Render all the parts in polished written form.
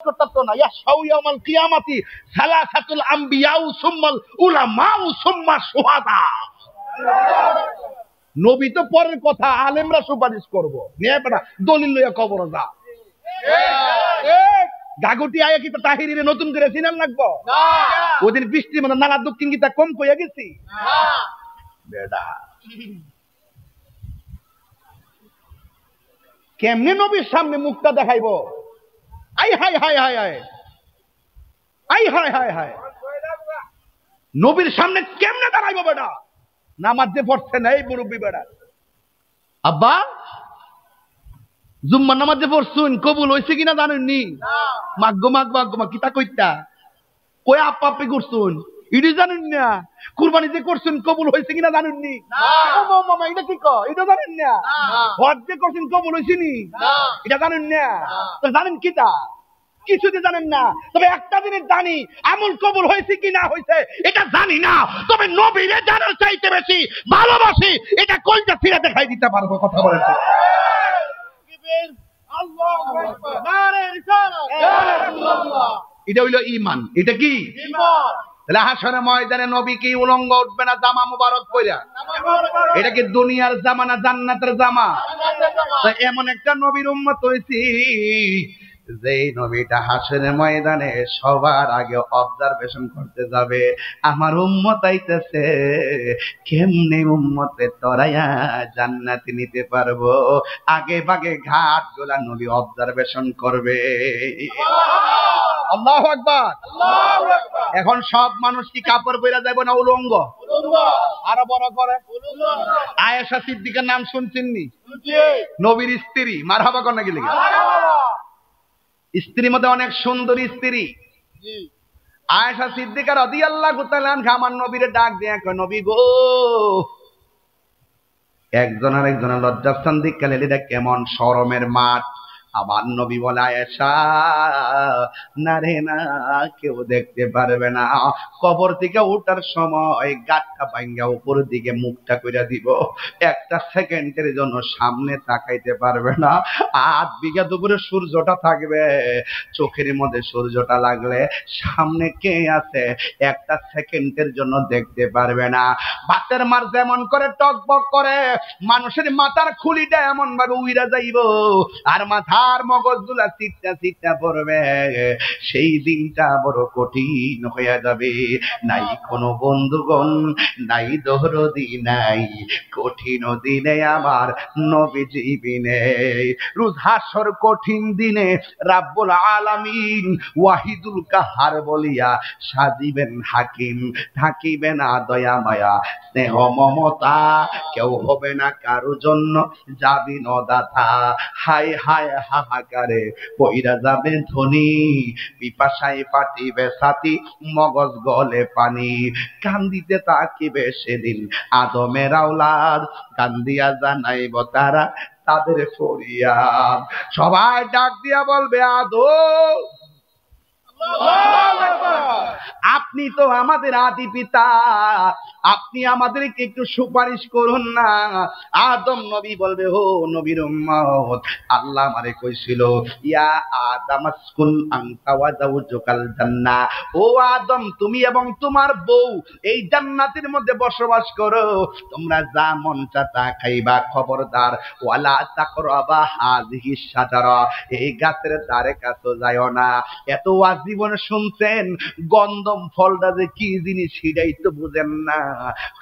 করতে না ইয়াশাউ ইয়াউমাল কিয়ামাতি সালাসাতুল আম্বিয়াউ সুম্মাল উলামাউ সুম্মা শুহাদা। নবী তো পরের কথা, আলেমরা সুপারিশ করব নিয়ে বেটা দলিল লইয়া কবর যা। গাগুটি আয়া কি তাহিরিরে নতুন করে সিনাম লাগবো না? ওদিন বৃষ্টি মানে নালা দক্ষিণ গীতা কম কইয়া গেছি না বেটা। কেমনে নবীর সামনে মুখটা দেখাইবো? আই হাই হাই হাই হাই আই হাই হাই হাই, নবীর সামনে কেমনে দাঁড়াইবো বেটা? নামাজ যে পড়ছে না এই মুরব্বী বেটা, আব্বা জুম্মার নামাজ যে পড়ছুন কবুল হয়েছে কিনা জানেন নি? মাগ্য মাগ্য মাগ্য মা কিতা কইতা কই আপা আপনি করছুন ইডি জানেন না? কুরবানি যে করছুন কবুল হয়েছে কিনা জানেন নি? মামা এটা কি কয় এটা জানেন না? হজ যে করছেন কবুল হয়েছে নি এটা জানেন না? তো জানেন কিতা? কিছুতে জানেন না। তবে একটা জিনিস জানি, আমল কবুল হয়েছে কি না হয়েছে এটা জানি না, তবে নবীরে জানার চাইতে বেশি ভালোবাসি, এটা কলজা ছিঁড়ে দেখাই দিতে পারবো। কথা বলেন এটা হইল ঈমান। এটা কি ঈমান? তাহলে হাসরের ময়দানে নবী কি উলঙ্গ উঠবে না জামা মুবারক পইরা? এটা কি দুনিয়ার জামা না জান্নাতের জামা? তো এমন একটা নবীর উম্মত হইছি যেই নবীটা হাসরের ময়দানে সবার আগে অবজারভেশন করতে যাবে, আমার উম্মত আইতেছে কেমনে উম্মতে তরাইয়া জান্নাতে নিতে পারবো। আগে ভাগে ঘাট গুলা নবী অবজারভেশন করবে। আল্লাহু আকবার, আল্লাহু আকবার। এখন সব মানুষ কি কাপড় পরে যাব না উলঙ্গ? আরো বড় করে আয়েশা সিদ্দিকার নাম শুনছেন নি? নবীর স্ত্রী, মারহাবা কোন নাকি লিখে? স্ত্রীর মধ্যে অনেক সুন্দরী স্ত্রী আয়েশা সিদ্দিকা রাদিয়াল্লাহু তাআলা আনহা আমার নবীরে ডাক দিয়া কয়, নবী গো, একজন আর একজনের লজ্জাস্থান দিককালে এটা কেমন শরমের মাঠ। আমার নবী বলে, আয়েশা না রে না, কেউ দেখতে পারবে না। কবর থেকে ওঠার সময় গাটটা ভাঙ্গা উপর দিকে মুখটা কইরা দিব, একটা সেকেন্ডের জন্য সামনে তাকাইতে পারবে না। 8 বিঘা দুপুরে সূর্যটা থাকবে, চোখের মধ্যে সূর্যটা লাগলে সামনে কে আছে একটা সেকেন্ডের জন্য দেখতে পারবে না। ভাতের মার যেমন করে টকবক করে, মানুষের মাথার খুলিটা এমন ভাবে উইরা যাইব আর মাথার মগজগুলা চিটটা চিটটা পড়বে। সেই দিনটা বড় কঠিন হয়ে যাবে। নাই কোনো বন্ধুগণ, নাই দহরদি, নাই কঠিন দিনে আমার নবীজি বিনে। রোজ হাসর কঠিন দিনে রাব্বুল আলামিন ওয়াহিদুল কাহার বলিয়া সাজিবেন হাকিম, থাকিবে না দয়া মায়া স্নেহ মমতা, কেউ হবে না কারো জন্য যাবি নদাতা। হায় হায় হাহাকারে পইরা যাবে ধনী, পিপাসায় ফাটিবে ছাতি, মগজ গলে পানি। কান্দিতে তাকিবে সেদিন আদমের আওলাদ, কান্দিয়া জানাইব তারা তাদের ফরিয়াদ। সবাই ডাক দিয়া বলবে, আদম আপনি তো আমাদের আদি পিতা, আপনি আমাদেরকে একটু সুপারিশ করুন না। আদম নবী বলবে, ও নবীর উম্মত, আল্লাহ আমারে কইছিল, ইয়া আদম আসকুন আনতা ওয়া যাওজুকাল জান্নাহ, ও আদম তুমি এবং তোমার বউ এই জান্নাতের মধ্যে বসবাস করো, তোমরা যা মন চা তা খাইবা, খবরদার ওয়ালা তাকরাবা হাযিহি শাজারা, এই গাছের ধারে কাছে যাও না। এত জীবনে শুনছেন গন্ধম ফলটা যে কি জিনিস সেটাই তো বুঝেন না,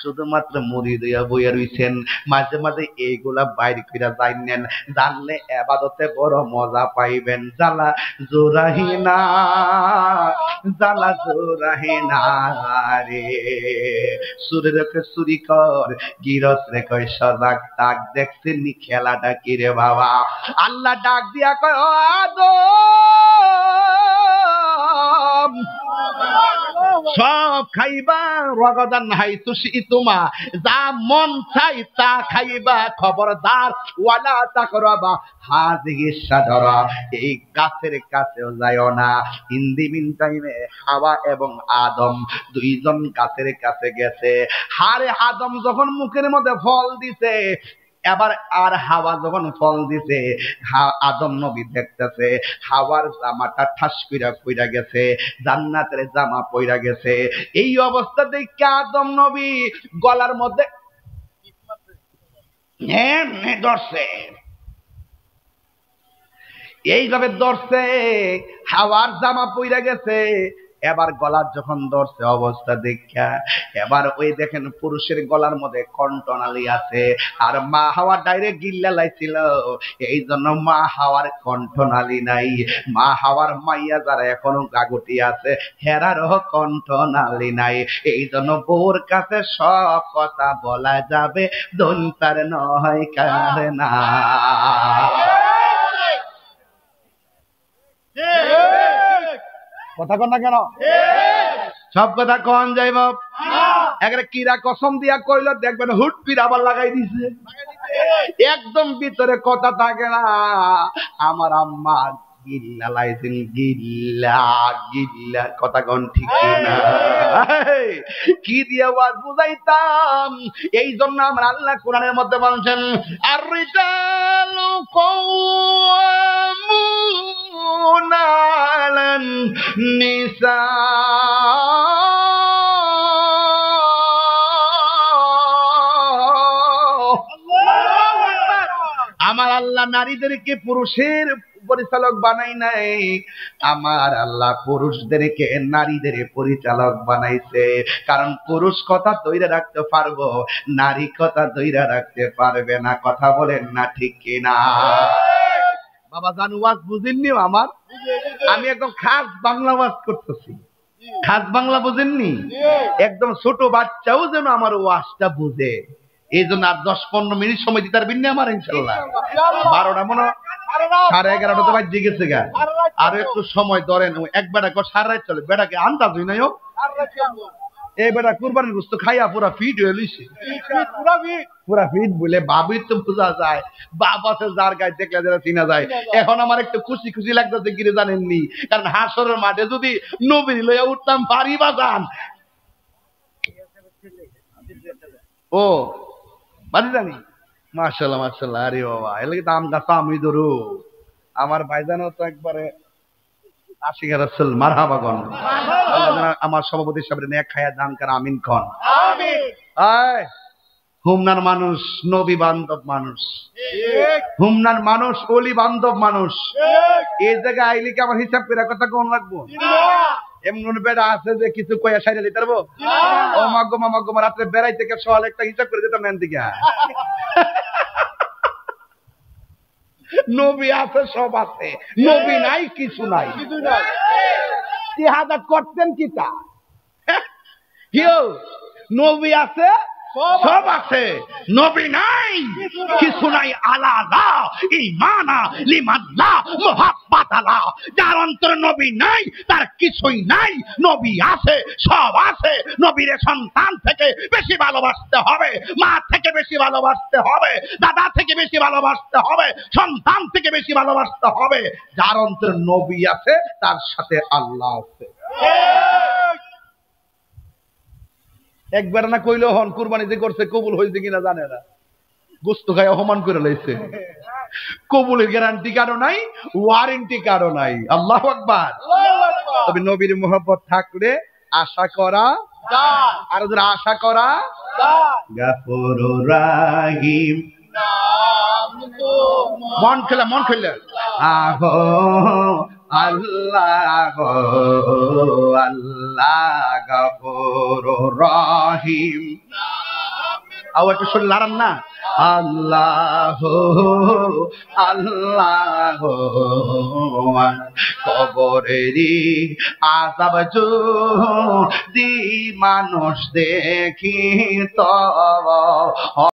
শুধুমাত্র মুড়ি দিয়া বইয়া রইছেন। মাঝে মাঝে এইগুলা বাইরে কইরা যাইনেন, জানলে ইবাদতে বড় মজা পাইবেন। জ্বালা জোরাহিনা, জ্বালা জোরাহিনা রে, সুরে রেখে চুরি কর, গিরস রে কয় সজাগ তাক। দেখছেন নি খেলাটা কি রে বাবা? আল্লাহ ডাক দিয়া কয়, ও আদম সব খাইবা, রগদান হাইতু শিতুমা, যা মন চাই তা খাইবা, খবরদার ওয়ালা তাকরাবা হাযিহি শাজারা, এই গাছের কাছেও যায়ও না। ইন দি মিন টাইমে হাওয়া এবং আদম দুইজন গাছের কাছে গেছে। হারে আদম যখন মুখের মধ্যে ফল দিছে, এবার আর হাওয়া যখন ফল দিছে, আদম নবী দেখতেছে হাওয়ার জামাটা ঠাস কইরা পইরা গেছে, জান্নাতের জামা পইরা গেছে। এই অবস্থা দেখে আদম নবী গলার মধ্যে ধরছে, এইভাবে ধরছে, হাওয়ার জামা পইরা গেছে। এবার গলার যখন ধরছে অবস্থা দেখা, এবার ওই দেখেন পুরুষের গলার মধ্যে কণ্ঠনালী আছে, আর মা হাওয়া ডাইরেক্ট গিল্লা লাইছিল, এই জন্য মা হাওয়ার কণ্ঠনালী নাই। মা হাওয়ার মাইয়া যারা এখনো গাগুটি আছে, হেরারও কণ্ঠনালী নাই। এই জন্য বউর কাছে সব কথা বলা যাবে, দন্তার নয় কার না। কথা কন না কেন? সব কথা কন যাইব। একটা কিরা কসম দিয়া কইল, দেখবেন হুট পির আবার লাগাই দিছে, একদম ভিতরে কথা থাকে না। আমার আম্মা গিল্লা লাইছেন, গিল্লা গিল্লা, কথা কন ঠিক না? কি দিয়ে আওয়াজ বুঝাইতাম? এই জন্য আমরা আল্লাহ কোরআনের মধ্যে বলছেন, আর রিজালু কওয়ামুনা আলান নিসা। আমার আল্লাহ নারীদেরকে পুরুষের পরিচালক বানাই নাই, আমার আল্লাহ পুরুষদেরকে নারীদের পরিচালক বানাইছে। কারণ পুরুষ কথা ধইরা রাখতে পারবো, নারী কথা ধইরা রাখতে পারবে না। কথা বলেন না ঠিক কিনা? বাবা জান ওয়াজ বুঝেননি আমার? আমি একদম খাস বাংলা ওয়াজ করতেছি। খাস বাংলা বুঝেননি? একদম ছোট বাচ্চাও যেন আমার ওয়াজটা বুঝে। এই জন্য আর 10-15 মিনিট সময় দিতে পারবেন না আমার, ইনশাল্লাহ। 12টা মনে 11:30 বাজে গেছে গা, আর একটু সময় ধরেন। এক বেটা সারা রাত চলে, বেটাকে আন্দাজ হই নাই। এই বেটা কুরবানির গোশত খাইয়া পুরা ফিট হয়ে লইছে, পুরা ফিট বলে বাবুই তো বোঝা যায়। বাবা তো যার গায়ে দেখলে যারা চিনা যায়। এখন আমার একটু খুশি খুশি লাগতেছে, কি জানেননি? কারণ হাসরের মাঠে যদি নবী লইয়া উঠতাম পারি বাজান, ও বাড়ি জানি। মাশাআল্লাহ মাশাআল্লাহ। আরে বাবা, এর লাগি দাম গাছা আমি ধরু। আমার ভাইজানও তো একবারে আশিক রাসূল, মারহাবা গন। আমার সভাপতি সাহেব নেক খায়া দান কর, আমিন কোন। আমিন। আয় হুমনার মানুষ নবী বান্ধব মানুষ, হুমনার মানুষ ওলি বান্ধব মানুষ। এই জায়গায় আইলে কি আমার হিসাব করে কথা কোন লাগবো? এমন বেড়া আছে যে কিছু কয়া সাইরে দিতে পারবো? ও মাগো মামা গো, রাত্রে বেড়াই থেকে সকাল একটা হিসাব করে দিতাম এন দিকে। নবী আছে, সব আছে, নবী নাই কিছু নাই। ইহাদা করতেন কি তা? নবী আছে, সব আছে, নবী নাই কিছু নাই। আলাদা ঈমানা লিমাল্লাহ মুহাব্বাতাল্লাহ। যার অন্তরে নবী নাই তার কিছুই নাই। নবী আছে, সব আছে। নবীর সন্তান থেকে বেশি ভালোবাসতে হবে, মা থেকে বেশি ভালোবাসতে হবে, দাদা থেকে বেশি ভালোবাসতে হবে, সন্তান থেকে বেশি ভালোবাসতে হবে। যার অন্তরে নবী আছে তার সাথে আল্লাহ আছে। একবার না কইলো হন কুরবানি যে করছে কবুল হয়েছে কিনা জানে না, গোস্ত খায় অপমান করে লাইছে। কবুলের গ্যারান্টি কারো নাই, ওয়ারেন্টি কারো নাই। আল্লাহু আকবার। তবে নবীর মোহব্বত থাকলে আশা করা যায়, আর যারা আশা করা যায়। গাফুরুর রাহিম মন খেলে আহো আল্লাহ আল্লাহ গফুরুর রহিম। আও একটু শরীর লাড়ান না, আল্লাহ আল্লাহ। কবরেরই আযাব যদি মানুষ দেখি তো